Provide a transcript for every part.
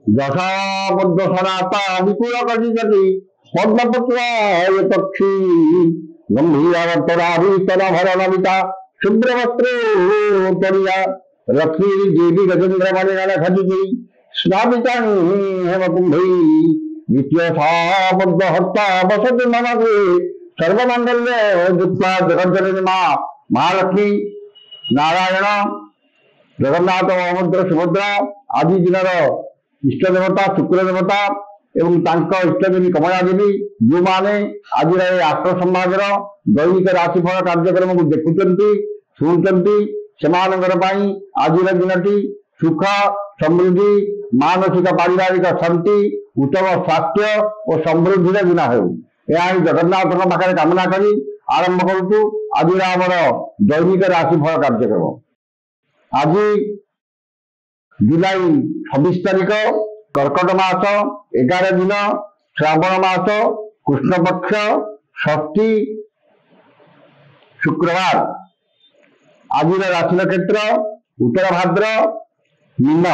যথা পদ্মসনাতা বিপুল কটিজটি পদ্মপত্রায় পক্ষী গম্ভীরাবর্তনাভীতনভরণবিতা শুভ্রবস্ত্র পরিয়া লক্ষ্মী দেবী গজেন্দ্রমণিগণ খচিতি স্নাবিতাং হেমকুম্ভৈ দ্বিতীয় পদ্মহস্তা বসতি মনকে সর্বমঙ্গল্য যুক্তা জগজ্জননী মা মহালক্ষ্মী নারায়ণ জগନ୍ନାଥ ବଳଭଦ୍ର ସୁଭଦ୍ରା ଆଜି ଦିନର ଇଷ୍ଟ ଦେବତା ଶୁକ୍ର ଦେବତା ଏବଂ ତାଙ୍କ ଇଷ୍ଟଦେବୀ କମଳା ଦେବୀ ଯେଉଁମାନେ ଆଜିର ଏହି ଆଷ୍ଟ୍ର ସମ୍ବାଦର ଦୈନିକ ରାଶିଫଳ କାର୍ଯ୍ୟକ୍ରମକୁ ଦେଖୁଛନ୍ତି ଶୁଣୁଛନ୍ତି ସେମାନଙ୍କର ପାଇଁ ଆଜିର ଦିନଟି ସୁଖ ସମୃଦ୍ଧି ମାନସିକ ପାରିବାରିକ ଶାନ୍ତି ଉତ୍ତମ ସ୍ୱାସ୍ଥ୍ୟ ଓ ସମୃଦ୍ଧିର ଦିନ ହେଉ ଏହା ହିଁ ଜଗନ୍ନାଥଙ୍କ ପାଖରେ କାମନା କରି ଆରମ୍ଭ କରୁଛୁ ଆଜିର ଆମର ଦୈନିକ ରାଶିଫଳ କାର୍ଯ୍ୟକ୍ରମ। আজি জুলাই 26 তারিখ কর্কট মাস 11 দিন শ্রাবণ মাস কৃষ্ণপক্ষ ষষ্ঠী শুক্রবার। আজির রাশি নক্ষত্র উত্তর ভাদ্র মীন।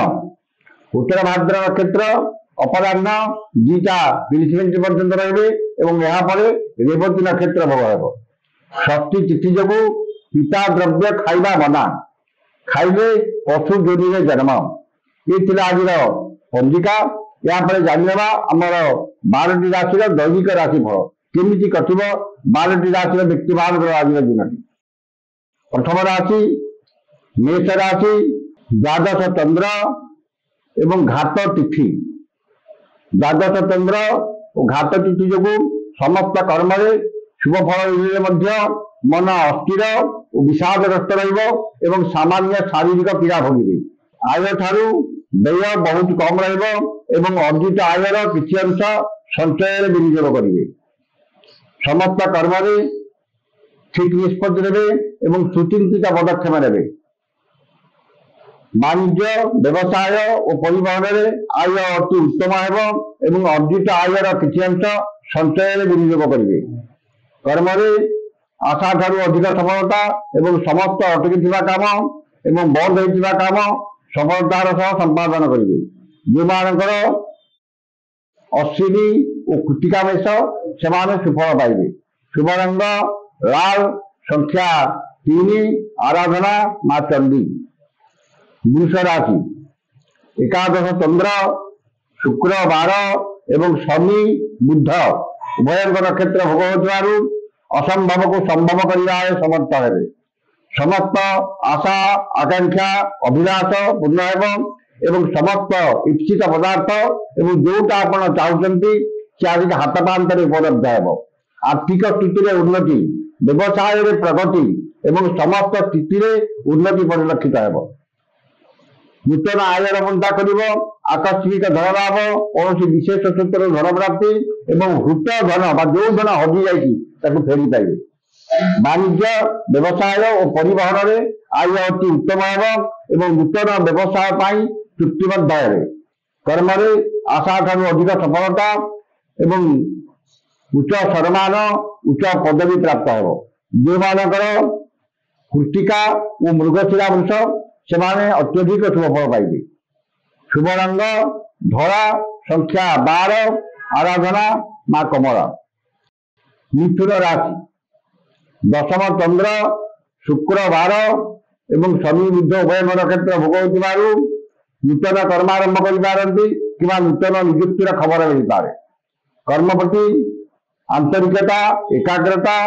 উত্তর ভাদ্র নক্ষত্র অপরাহ্ন 2টা 30 মিনিট পর্যন্ত রহবে এবং এরপরে রেবতী নক্ষত্র ভোগ ହେବ। ষষ্ঠী তিথি যোগু পিতা দ্রব্য খাଇବା ମନା, ଖାଇଲେ ପଶୁ ଯୋନିରେ ଜନ୍ମ। ଏ ଥିଲା ଆଜିର ପଞ୍ଜିକା। ଏହାପରେ ଜାଣିନେବା ଆମର 12ଟି ରାଶିର ଦୈନିକ ରାଶିଫଳ କେମିତି କଟିବ 12ଟି ରାଶିର ବ୍ୟକ୍ତିମାନଙ୍କର ଆଜିର ଦିନଟି। ପ୍ରଥମ ରାଶି ମେଷ ରାଶି, ଦ୍ୱାଦଶ ଚନ୍ଦ୍ର ଏବଂ ଘାତ ତିଥି। ଦ୍ୱାଦଶ ଚନ୍ଦ୍ର ଓ ଘାତ ତିଥି ଯୋଗୁଁ ସମସ୍ତ କର୍ମରେ ଶୁଭ ଫଳ ମିଳିଲେ ମଧ୍ୟ ମନ ଅସ୍ଥିର ଓ ବିଷାଦଗ୍ରସ୍ତ ରହିବ ଏବଂ ସାମାନ୍ୟ ଶାରୀରିକ ପୀଡ଼ା ଭୋଗିବେ। ଆୟ ଠାରୁ ବ୍ୟୟ ବହୁତ କମ୍ ରହିବ ଏବଂ ଅର୍ଜିତ ଆୟର କିଛି ଅଂଶ ସଞ୍ଚୟରେ ବିନିଯୋଗ କରିବେ। ସମସ୍ତ କର୍ମରେ ଠିକ୍ ନିଷ୍ପତ୍ତି ନେବେ ଏବଂ ସୁଚିନ୍ତିତ ପଦକ୍ଷେପ ନେବେ। ବାଣିଜ୍ୟ ବ୍ୟବସାୟ ଓ ପରିବହନରେ ଆୟ ଅତି ଉତ୍ତମ ହେବ ଏବଂ ଅର୍ଜିତ ଆୟର କିଛି ଅଂଶ ସଞ୍ଚୟରେ ବିନିଯୋଗ କରିବେ। କର୍ମରେ ଆଶା ଠାରୁ ଅଧିକ ସଫଳତା ଏବଂ ସମସ୍ତ ଅଟକିଥିବା କାମ ଏବଂ ବନ୍ଦ ହୋଇଥିବା କାମ ସଫଳତାର ସହ ସମ୍ପାଦନ କରିବେ। ଯେଉଁମାନଙ୍କର ଅଶ୍ୱିନୀ ଓ କୃତ୍ତିକା ମେଷ ସେମାନେ ସୁଫଳ ପାଇବେ। ଶୁଭ ରଙ୍ଗ ଲାଲ, ସଂଖ୍ୟା 3, ଆରାଧନା ମା ଚଣ୍ଡୀ। ବୃଷ ରାଶି, ଏକାଦଶ ଚନ୍ଦ୍ର ଶୁକ୍ର 12 ଏବଂ ଶନି ବୁଧ ଉଭୟଙ୍କ ନକ୍ଷତ୍ର ଭୋଗ ହେଉଥିବାରୁ ଅସମ୍ଭବକୁ ସମ୍ଭବ କରିବାରେ ସମର୍ଥ ହେବେ। ସମସ୍ତ ଆଶା ଆକାଂକ୍ଷା ଅଭିଳାଷ ପୂର୍ଣ୍ଣ ହେବ ଏବଂ ସମସ୍ତ ଇଚ୍ଛିତ ପଦାର୍ଥ ଏବଂ ଯୋଉଟା ଆପଣ ଚାହୁଁଛନ୍ତି ସେ ଆଜିକା ହାତ ପାନ୍ତରେ ଉପଲବ୍ଧ ହେବ। ଆର୍ଥିକ ସ୍ଥିତିରେ ଉନ୍ନତି, ବ୍ୟବସାୟରେ ପ୍ରଗତି ଏବଂ ସମସ୍ତ ସ୍ଥିତିରେ ଉନ୍ନତି ପରିଲକ୍ଷିତ ହେବ। ନୂତନ ଆୟର ବଣ୍ଟା କରିବ, ଆକସ୍ମିକ ଧନ ଲାଭ, କୌଣସି ବିଶେଷ ସୂତ୍ରରୁ ଧନ ପ୍ରାପ୍ତି ଏବଂ ହୃତ ଧନ ବା ଯୋଉ ଧନ ହଜି ଯାଇଛି ତାକୁ ଫେରି ପାଇବେ। ବାଣିଜ୍ୟ ବ୍ୟବସାୟ ଓ ପରିବହନରେ ଆୟ ଅତି ଉତ୍ତମ ହେବ ଏବଂ ନୂତନ ବ୍ୟବସାୟ ପାଇଁ ଚୁକ୍ତିବଦ୍ଧ ହେବେ। କର୍ମରେ ଆଶା ଠାରୁ ଅଧିକ ସଫଳତା ଏବଂ ଉଚ୍ଚ ସମ୍ମାନ, ଉଚ୍ଚ ପଦବୀ ପ୍ରାପ୍ତ ହେବ। ଯେଉଁମାନଙ୍କର କୃତ୍ତିକା ଓ ମୃଗଶିରା ବୃଷ ସେମାନେ ଅତ୍ୟଧିକ ଶୁଭଫଳ ପାଇବେ। ଶୁଭ ରଙ୍ଗ ଧଳା, ସଂଖ୍ୟା 12, ଆରାଧନା ମା କମଳା। ମିଥୁନ ରାଶି, ଦଶମ ଚନ୍ଦ୍ର ଶୁକ୍ର 12 ଏବଂ ଶନି ବୁଧ ଉଭୟଙ୍କ ନକ୍ଷତ୍ର ଭୋଗ ହେଉଥିବାରୁ ନୂତନ କର୍ମ ଆରମ୍ଭ କରିପାରନ୍ତି କିମ୍ବା ନୂତନ ନିଯୁକ୍ତିର ଖବର ମିଳିପାରେ। କର୍ମ ପ୍ରତି ଆନ୍ତରିକତା, ଏକାଗ୍ରତା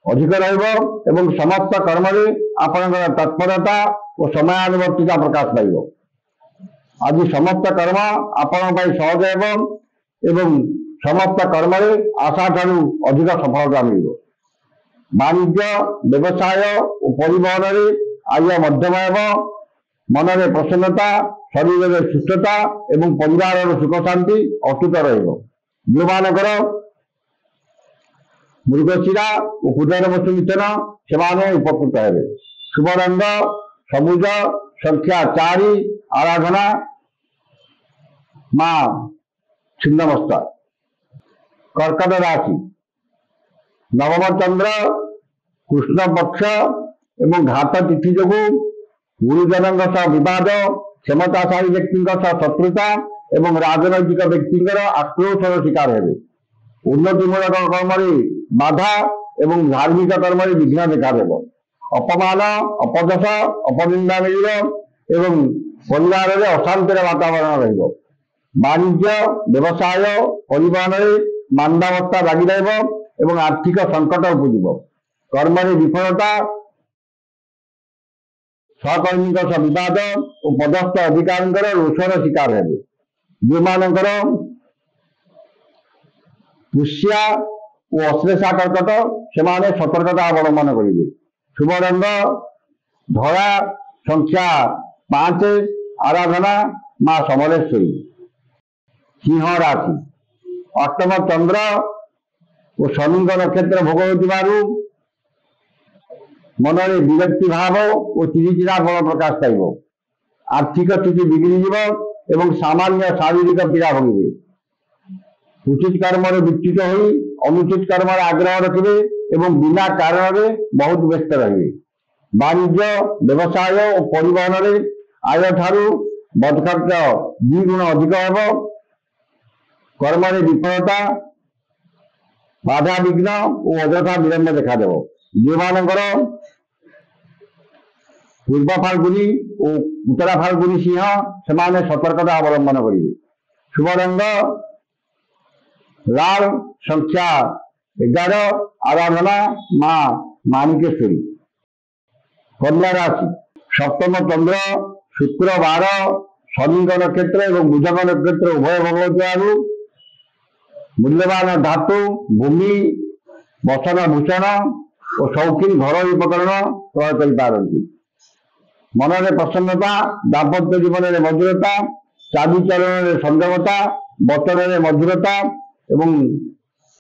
ଅଧିକ ରହିବ ଏବଂ ସମସ୍ତ କର୍ମରେ ଆପଣଙ୍କର ତତ୍ପରତା ଓ ସମୟାନୁବର୍ତ୍ତିତା ପ୍ରକାଶ ପାଇବ। ଆଜି ସମସ୍ତ କର୍ମ ଆପଣଙ୍କ ପାଇଁ ସହଜ ହେବ ଏବଂ ସମସ୍ତ କର୍ମରେ ଆଶା ଠାରୁ ଅଧିକ ସଫଳତା ମିଳିବ। ବାଣିଜ୍ୟ ବ୍ୟବସାୟ ଓ ପରିବହନରେ ଆୟ ମଧ୍ୟମ ହେବ। ମନରେ ପ୍ରସନ୍ନତା, ଶରୀରରେ ସୁସ୍ଥତା ଏବଂ ପରିବାରର ସୁଖ ଶାନ୍ତି ଅତୁଟ ରହିବ। ଯେଉଁମାନଙ୍କର ମୃଗଶିରା ଓ ପୁନର୍ବସୁ ମିଥୁନ ସେମାନେ ଉପକୃତ ହେବେ। ଶୁଭ ରଙ୍ଗ ସବୁଜ, ସଂଖ୍ୟା 4, ଆରାଧନା ମା ଛିନ୍ନମସ୍ତା। କର୍କଟ ରାଶି, ନବମ ଚନ୍ଦ୍ର କୃଷ୍ଣ ପକ୍ଷ ଏବଂ ଘାତ ତିଥି ଯୋଗୁଁ ଗୁରୁଜନଙ୍କ ସହ ବିବାଦ, କ୍ଷମତାଶାଳୀ ବ୍ୟକ୍ତିଙ୍କ ସହ ଶତ୍ରୁତା ଏବଂ ରାଜନୈତିକ ବ୍ୟକ୍ତିଙ୍କର ଆକ୍ରୋଶର ଶିକାର ହେବେ। ଉନ୍ନତିମୂଳକ କର୍ମରେ ବାଧା ଏବଂ ଧାର୍ମିକ କର୍ମରେ ବିଘ୍ନ ଦେଖାଦେବ। ଅପମାନ, ଅପଯଶ, ଅପନିନ୍ଦା ମିଳିବ ଏବଂ ପରିବାରରେ ଅଶାନ୍ତିର ବାତାବରଣ ରହିବ। ବାଣିଜ୍ୟ, ବ୍ୟବସାୟ, ପରିବହନରେ ମାନ୍ଦାବସ୍ଥା ଲାଗି ରହିବ ଏବଂ ଆର୍ଥିକ ସଙ୍କଟ ଉପୁଜିବ। କର୍ମରେ ବିଫଳତା, ସହକର୍ମୀଙ୍କ ସହ ବିବାଦ ଓ ପଦସ୍ଥ ଅଧିକାରୀଙ୍କର ରୋଷର ଶିକାର ହେବେ। ଯେଉଁମାନଙ୍କର ପୁଷ୍ୟା ଓ ଅଶ୍ଳେଷା କର୍କଟ, ସେମାନେ ସତର୍କତା ଅବଲମ୍ବନ କରିବେ। ଶୁଭ ରଙ୍ଗ ଧଳା, ସଂଖ୍ୟା 5, ଆରାଧନା ମା ସମଲେଶ୍ୱରୀ। ସିଂହ ରାଶି, ଅଷ୍ଟମ ଚନ୍ଦ୍ର ଓ ଶନିଙ୍କ ନକ୍ଷତ୍ର ଭୋଗ ହେଉଥିବାରୁ ମନରେ ବିରକ୍ତି ଭାବ ଓ ଚିଡ଼ିଚିଡ଼ା ଫଳ ପ୍ରକାଶ ପାଇବ। ଆର୍ଥିକ ସ୍ଥିତି ବିଗିଡ଼ିଯିବ ଏବଂ ସାମାନ୍ୟ ଶାରୀରିକ ପୀଡ଼ା ଭୋଗିବେ। ଉଚିତ କର୍ମରେ ବିଚ୍ୟୁତ ହୋଇ ଅନୁଚିତ କର୍ମରେ ଆଗ୍ରହ ରଖିବେ ଏବଂ ବିନା କାରଣରେ ବହୁତ ବ୍ୟସ୍ତ ରହିବେ। ବାଣିଜ୍ୟ, ବ୍ୟବସାୟ ଓ ପରିବହନରେ ଆୟ ଠାରୁ ବଦଖର୍ଚ୍ଚ 2 ଗୁଣ ଅଧିକ ହେବ। କର୍ମରେ ବିଫଳତା, ବାଧାବିଘ୍ନ ଓ ଅଯଥା ବିଳମ୍ବ ଦେଖାଦେବ। ଯେଉଁମାନଙ୍କର ପୂର୍ବ ଫାଲ୍ଗୁନୀ ଓ ଉତ୍ତରା ଫାଲ୍ଗୁନୀ ସିଂହ, ସେମାନେ ସତର୍କତା ଅବଲମ୍ବନ କରିବେ। ଶୁଭ ରଙ୍ଗ ଲାଲ, ସଂଖ୍ୟା 11, ଆରାଧନା ମା ମାଣିକେଶ୍ୱରୀ। କନ୍ୟା ରାଶି, ସପ୍ତମ ଚନ୍ଦ୍ର, ଶୁକ୍ର 12, ଶନିଙ୍କ ନକ୍ଷତ୍ର ଏବଂ ବୁଧଙ୍କ ନକ୍ଷତ୍ର ଉଭୟ ଭୋଗ ହେଉଥିବାରୁ ମୂଲ୍ୟବାନ ଧାତୁ, ଭୂମି, ବସନ ଭୂଷଣ ଓ ସୌଖିନ ଘରୋଇ ଉପକରଣ କ୍ରୟ କରିପାରନ୍ତି। ମନରେ ପ୍ରସନ୍ନତା, ଦାମ୍ପତ୍ୟ ଜୀବନରେ ମଧୁରତା, ଚାଲିଚଳନରେ ସଂଯମତା, ବଚନରେ ମଧୁରତା ଏବଂ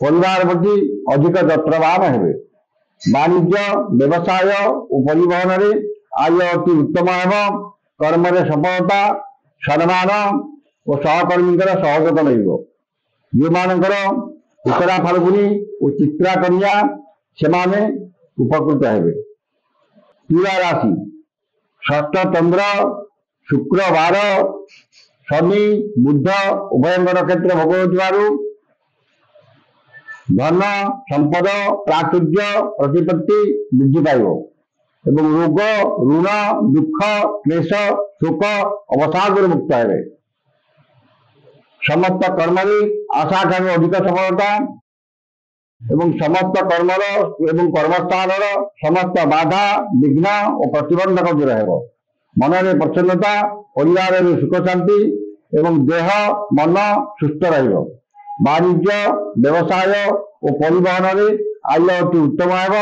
ପରିବାର ପ୍ରତି ଅଧିକ ଯତ୍ନବାନ ହେବେ। ବାଣିଜ୍ୟ, ବ୍ୟବସାୟ ଓ ପରିବହନରେ ଆୟ ଅତି ଉତ୍ତମ ହେବ। କର୍ମରେ ସଫଳତା, ସମ୍ମାନ ଓ ସହକର୍ମୀଙ୍କର ସହଯୋଗ ମିଳିବ। ଯେଉଁମାନଙ୍କର ଉତ୍ତରା ଫାଲ୍ଗୁନୀ ଓ ଚିତ୍ରା କନ୍ୟା, ସେମାନେ ଉପକୃତ ହେବେ। ତୁଳା ରାଶି, ଷଷ୍ଠ ଚନ୍ଦ୍ର, ଶୁକ୍ର 12, ଶନି, ବୁଧ ଉଭୟଙ୍କ ନକ୍ଷତ୍ର ଭୋଗ ହେଉଥିବାରୁ ଧନ, ସମ୍ପଦ, ପ୍ରାଚୁର୍ଯ୍ୟ, ପ୍ରତିପତ୍ତି ବୃଦ୍ଧି ପାଇବ ଏବଂ ରୋଗ, ଋଣ, ଦୁଃଖ, କ୍ଲେଶ, ଶୋକ ଅବସାଦରୁ ମୁକ୍ତ ହେବେ। ସମସ୍ତ କର୍ମରେ ଆଶାଠାରୁ ଅଧିକ ସଫଳତା ଏବଂ ସମସ୍ତ କର୍ମର ଏବଂ କର୍ମସ୍ଥାନର ସମସ୍ତ ବାଧା, ବିଘ୍ନ ଓ ପ୍ରତିବନ୍ଧକ ଦୂର ହେବ। ମନରେ ପ୍ରସନ୍ନତା, ପରିବାରରେ ସୁଖ ଶାନ୍ତି ଏବଂ ଦେହ ମନ ସୁସ୍ଥ ରହିବ। ବାଣିଜ୍ୟ, ବ୍ୟବସାୟ ଓ ପରିବହନରେ ଆୟ ଅତି ଉତ୍ତମ ହେବ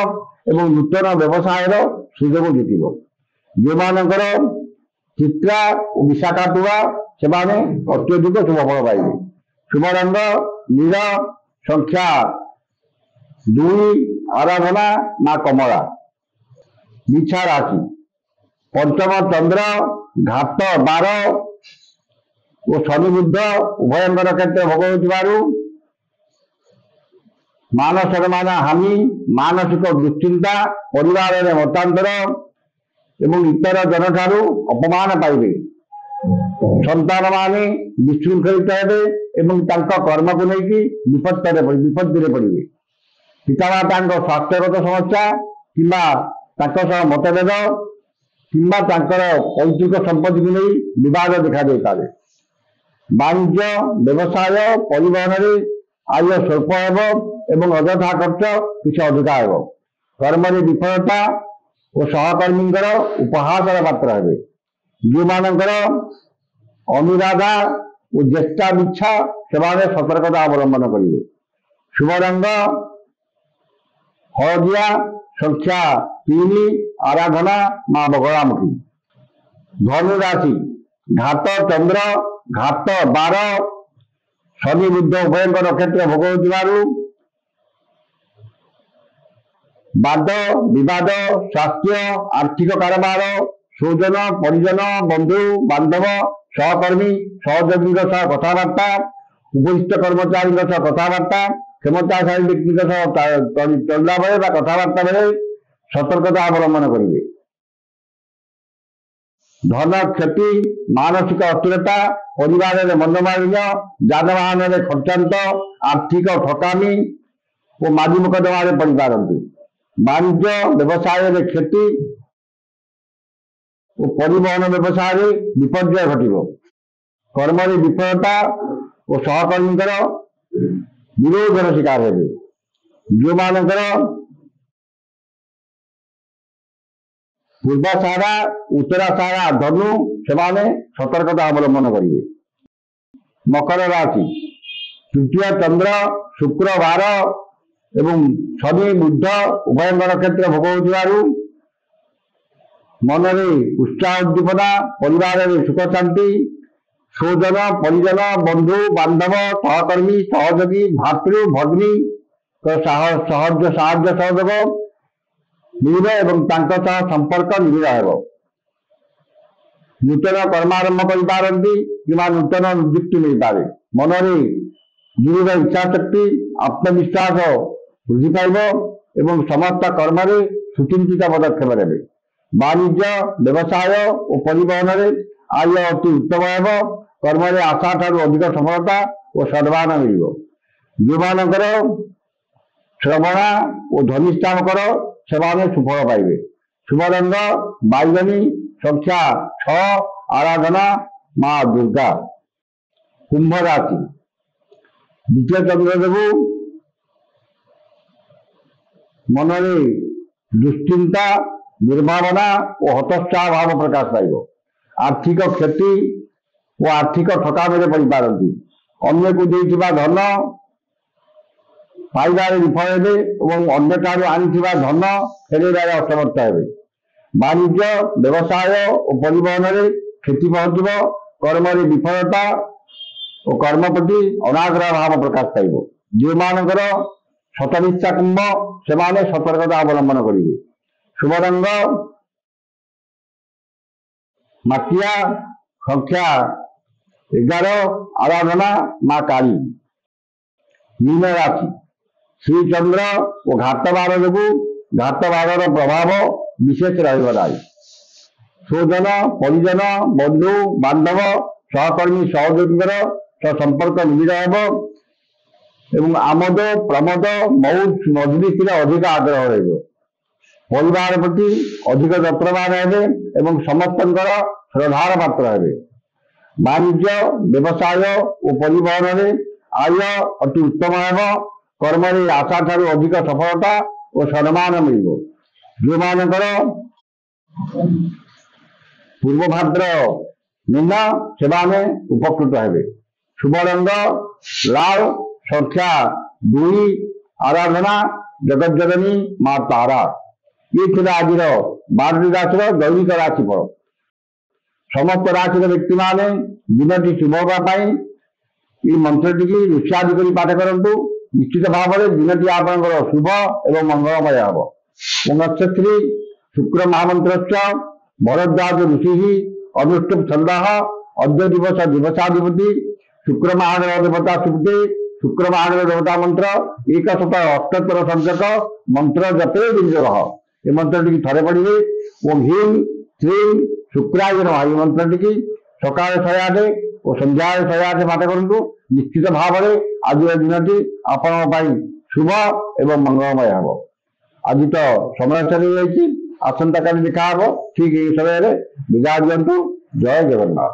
ଏବଂ ନୂତନ ବ୍ୟବସାୟର ସୁଯୋଗ ଜୁଟିବ। ଯେଉଁମାନଙ୍କର ଚିତ୍ରା ଓ ବିଶାଖା ତୁଳା, ସେମାନେ ଅତ୍ୟଧିକ ଶୁଭଫଳ ପାଇବେ। ଶୁଭ ରଙ୍ଗ ନୀଳ, ସଂଖ୍ୟା 2, ଆରାଧନା ମା କମଳା। ବିଛା ରାଶି, ପଞ୍ଚମ ଚନ୍ଦ୍ର, ଘାତ 12 ଓ ଶନି ବୁଧ ଉଭୟଙ୍କ ନକ୍ଷତ୍ର ଭୋଗ ହେଉଥିବାରୁ ମାନ ସମ୍ମାନ ହାନି, ମାନସିକ ଦୁଶ୍ଚିନ୍ତା, ପରିବାରରେ ମତାନ୍ତର ଏବଂ ଇତର ଜନଠାରୁ ଅପମାନ ପାଇବେ। ସନ୍ତାନମାନେ ବିଶୃଙ୍ଖଳିତ ହେବେ ଏବଂ ତାଙ୍କ କର୍ମକୁ ନେଇକି ବିପତ୍ତିରେ ପଡ଼ିବେ। ପିତାମାତାଙ୍କ ସ୍ୱାସ୍ଥ୍ୟଗତ ସମସ୍ୟା କିମ୍ବା ତାଙ୍କ ସହ ମତଭେଦ କିମ୍ବା ତାଙ୍କର ପୈତୃକ ସମ୍ପତ୍ତିକୁ ନେଇ ବିବାଦ ଦେଖାଯାଇପାରେ। ବାଣିଜ୍ୟ, ବ୍ୟବସାୟ, ପରିବହନରେ ଆୟ ସ୍ୱଳ୍ପ ହେବ ଏବଂ ଅଯଥା ଖର୍ଚ୍ଚ କିଛି ଅଧିକା ହେବ। କର୍ମରେ ବିଫଳତା ଓ ସହକର୍ମୀଙ୍କର ଉପହାସର ପାତ୍ର ହେବେ। ଯେଉଁମାନଙ୍କର ଅନୁରାଧା ଓ ଜ୍ୟେଷ୍ଠା ବିଚ୍ଛା, ସେମାନେ ସତର୍କତା ଅବଲମ୍ବନ କରିବେ। ଶୁଭ ରଙ୍ଗ ହଳଦିଆ, ସଂଖ୍ୟା 3, ଆରାଧନା ମା ବଗଳାମୁଖୀ। ଧନୁ ରାଶି, ଘାତ ଚନ୍ଦ୍ର, ଘାତ 12, ଶନି ବୁଧ ଉଭୟଙ୍କ ନକ୍ଷତ୍ର ଭୋଗ ହେଉଥିବାରୁ ବାଦ, ବିବାଦ, ସ୍ୱାସ୍ଥ୍ୟ, ଆର୍ଥିକ କାରବାର, ସ୍ୱଜନ, ପରିଜନ, ବନ୍ଧୁ ବାନ୍ଧବ, ସହକର୍ମୀ, ସହଯୋଗୀଙ୍କ ସହ କଥାବାର୍ତ୍ତା, ଉପରିସ୍ଥ କର୍ମଚାରୀଙ୍କ ସହ କଥାବାର୍ତ୍ତା, କ୍ଷମତାଶାଳୀ ବ୍ୟକ୍ତିଙ୍କ ସହ ଚଳିଲା ବେଳେ ବା କଥାବାର୍ତ୍ତା ବେଳେ ସତର୍କତା ଅବଲମ୍ବନ କରିବେ। ଧନ କ୍ଷତି, ମାନସିକ ଅସ୍ଥିରତା, ପରିବାରରେ ମନୋମାଳିନ୍ୟ, ଯାନବାହନରେ ଖର୍ଚ୍ଚାନ୍ତ, ଆର୍ଥିକ ଠକାମୀ ଓ ମାଜି ମୋକଦ୍ଦମାରେ ପଡ଼ିପାରନ୍ତି। ବାଣିଜ୍ୟ ବ୍ୟବସାୟରେ କ୍ଷତି ଓ ପରିବହନ ବ୍ୟବସାୟରେ ବିପର୍ଯ୍ୟୟ ଘଟିବ। କର୍ମରେ ବିଫଳତା ଓ ସହକର୍ମୀଙ୍କର ବିରୋଧର ଶିକାର ହେବେ। ଯେଉଁମାନଙ୍କର ପୂର୍ବ ସାରା ଉତ୍ତର ସାରା ଧନୁ, ସେମାନେ ସତର୍କତା ଅବଲମ୍ବନ କରିବେ। ମକର ରାଶି, ତୃତୀୟ ଚନ୍ଦ୍ର, ଶୁକ୍ର, ବାର ଏବଂ ଶନି, ବୁଧ ଉଭୟଙ୍କର କ୍ଷେତ୍ର ଭୋଗ ହେଉଥିବାରୁ ମନରେ ଉତ୍ସାହ ଉଦ୍ଦୀପନା, ପରିବାରରେ ସୁଖ ଶାନ୍ତି, ସ୍ୱଜନ ପରିଜନ, ବନ୍ଧୁ ବାନ୍ଧବ, ସହକର୍ମୀ ସହଯୋଗୀ, ଭାତୃ ଭଗ୍ନୀଙ୍କ ସାହାଯ୍ୟ ସହଯୋଗ ମିଳିବ ଏବଂ ତାଙ୍କ ସହ ସମ୍ପର୍କ ନିବିଡ଼ ହେବ। ନୂତନ କର୍ମ ଆରମ୍ଭ କରିପାରନ୍ତି କିମ୍ବା ନୂତନ ନିଯୁକ୍ତି ମିଳିପାରେ। ମନରେ ଦୃଢ଼ ଇଚ୍ଛାଶକ୍ତି, ଆତ୍ମବିଶ୍ୱାସ ବୃଦ୍ଧି ପାଇବ ଏବଂ ସମସ୍ତ କର୍ମରେ ସୁଚିନ୍ତିତ ପଦକ୍ଷେପ ନେବେ। ବାଣିଜ୍ୟ ବ୍ୟବସାୟ ଓ ପରିବହନରେ ଆୟ ଅତି ଉତ୍ତମ ହେବ। କର୍ମରେ ଆଶା ଠାରୁ ଅଧିକ ସଫଳତା ଓ ସମ୍ମାନ ମିଳିବ। ଯେଉଁମାନଙ୍କର ଶ୍ରବଣା ଓ ଧନିଷ୍ଠା ମକର, ସେମାନେ ସୁଫଳ ପାଇବେ। ଶୁଭ ରଙ୍ଗ ବାଇଗଣୀ, ସଂଖ୍ୟା 6, ଆରାଧନା ମା ଦୁର୍ଗା। କୁମ୍ଭ ରାଶି, ଦ୍ୱିତୀୟ ଚନ୍ଦ୍ର ଯୋଗୁଁ ମନରେ ଦୁଶ୍ଚିନ୍ତା, ଦୁର୍ଭାବନା ଓ ହତୋତ୍ସାହ ଭାବ ପ୍ରକାଶ ପାଇବ। ଆର୍ଥିକ କ୍ଷତି ଓ ଆର୍ଥିକ ଠକାମିରେ ପଡ଼ିପାରନ୍ତି। ଅନ୍ୟକୁ ଦେଇଥିବା ଧନ ପାଇବାରେ ବିଫଳ ହେବେ ଏବଂ ଅନ୍ୟଠାରୁ ଆଣିଥିବା ଧନ ଫେରାଇବାରେ ଅସମର୍ଥ ହେବେ। ବାଣିଜ୍ୟ ବ୍ୟବସାୟ ଓ ପରିବହନରେ କ୍ଷତି ପହଞ୍ଚିବ। କର୍ମରେ ବିଫଳତା ଓ କର୍ମ ପ୍ରତି ଅନାଗ୍ରହ ଭାବ ପ୍ରକାଶ ପାଇବ। ଯେଉଁମାନଙ୍କର ଶତନିଚ୍ଛା କୁମ୍ଭ, ସେମାନେ ସତର୍କତା ଅବଲମ୍ବନ କରିବେ। ଶୁଭ ରଙ୍ଗ ମାଟିଆ, ସଂଖ୍ୟା 11, ଆରାଧନା ମା କାଳୀ। ମୀନ ରାଶି, ଶ୍ରୀଚନ୍ଦ୍ର ଓ ଘାତ ବାର ଯୋଗୁଁ ଘାତ ବାରର ପ୍ରଭାବ ବିଶେଷ ରହିବ ନାହିଁ। ସ୍ୱଜନ ପରିଜନ, ବନ୍ଧୁ ବାନ୍ଧବ, ସହକର୍ମୀ ସହଯୋଗୀଙ୍କର ସହ ସମ୍ପର୍କ ନିବିଡ଼ ହେବ ଏବଂ ଆମୋଦ ପ୍ରମୋଦ ମଉଜ ମଜଲିସରେ ଅଧିକ ଆଗ୍ରହ ରହିବ। ପରିବାର ପ୍ରତି ଅଧିକ ଯତ୍ନବାନ ହେବେ ଏବଂ ସମସ୍ତଙ୍କର ଶ୍ରଦ୍ଧାର ପାତ୍ର ହେବେ। ବାଣିଜ୍ୟ ବ୍ୟବସାୟ ଓ ପରିବହନରେ ଆୟ ଅତି ଉତ୍ତମ ହେବ। କର୍ମରେ ଆଶା ଠାରୁ ଅଧିକ ସଫଳତା ଓ ସମ୍ମାନ ମିଳିବ। ଯେଉଁମାନଙ୍କର ପୂର୍ବ ଭାଦ୍ର ମୀନ, ସେମାନେ ଉପକୃତ ହେବେ। ଶୁଭ ରଙ୍ଗ ଲାଲ, ସଂଖ୍ୟା 2, ଆରାଧନା ଜଗଜ୍ଜନନୀ ମା ତାରା। ଇଏ ଥିଲା ଆଜିର 12ଟି ରାଶିର ଦୈନିକ ରାଶିଫଳ। ସମସ୍ତ ରାଶିର ବ୍ୟକ୍ତିମାନେ ଦିନଟି ଶୁଭ ହେବା ପାଇଁ ଏହି ମନ୍ତ୍ରଟିକି ଋଷାଦି କରି ପାଠ କରନ୍ତୁ। ନିଶ୍ଚିତ ଭାବରେ ଦିନଟି ଆପଣଙ୍କର ଶୁଭ ଏବଂ ମଙ୍ଗଳମୟ ହେବ। ନକ୍ଷତ୍ରୀ ଶୁକ୍ର ମହାମନ୍ତ୍ରଶ୍ଚ ଭରଦ୍ୱାଜ ଋଷି ଅନୁଷ୍ଠୁପ ଛନ୍ଦଃ ଅଦ୍ୟ ଦିବସ ଦିବସାଧିପତି ଶୁକ୍ର ମହାଦେବ ଦେବତା ସୁକ୍ତେ ଶୁକ୍ର ମହାଦେବ ଦେବତା ମନ୍ତ୍ର 178 ସଂଖ୍ୟକ ମନ୍ତ୍ର ଜପେ ବିନିଯୋଗ। ଏ ମନ୍ତ୍ରଟିକି ଥରେ ପଢ଼ିବେ। ଓମ୍ ହ୍ରୀଂ ଶ୍ରୀଂ ଶୁକ୍ରାୟ ନମଃ। ଏହି ମନ୍ତ୍ରଟିକି ସକାଳେ 108 ଓ ସନ୍ଧ୍ୟାରେ 108 ପାଠ କରନ୍ତୁ। ନିଶ୍ଚିତ ଭାବରେ ଆଜିର ଦିନଟି ଆପଣଙ୍କ ପାଇଁ ଶୁଭ ଏବଂ ମଙ୍ଗଳମୟ ହେବ। ଆଜି ତ ସମୟ ସରିଯାଇଛି। ଆସନ୍ତାକାଲି ଦେଖା ହେବ ଠିକ୍ ଏହି ସମୟରେ। ବିଦାୟ ଦିଅନ୍ତୁ। ଜୟ ଜଗନ୍ନାଥ।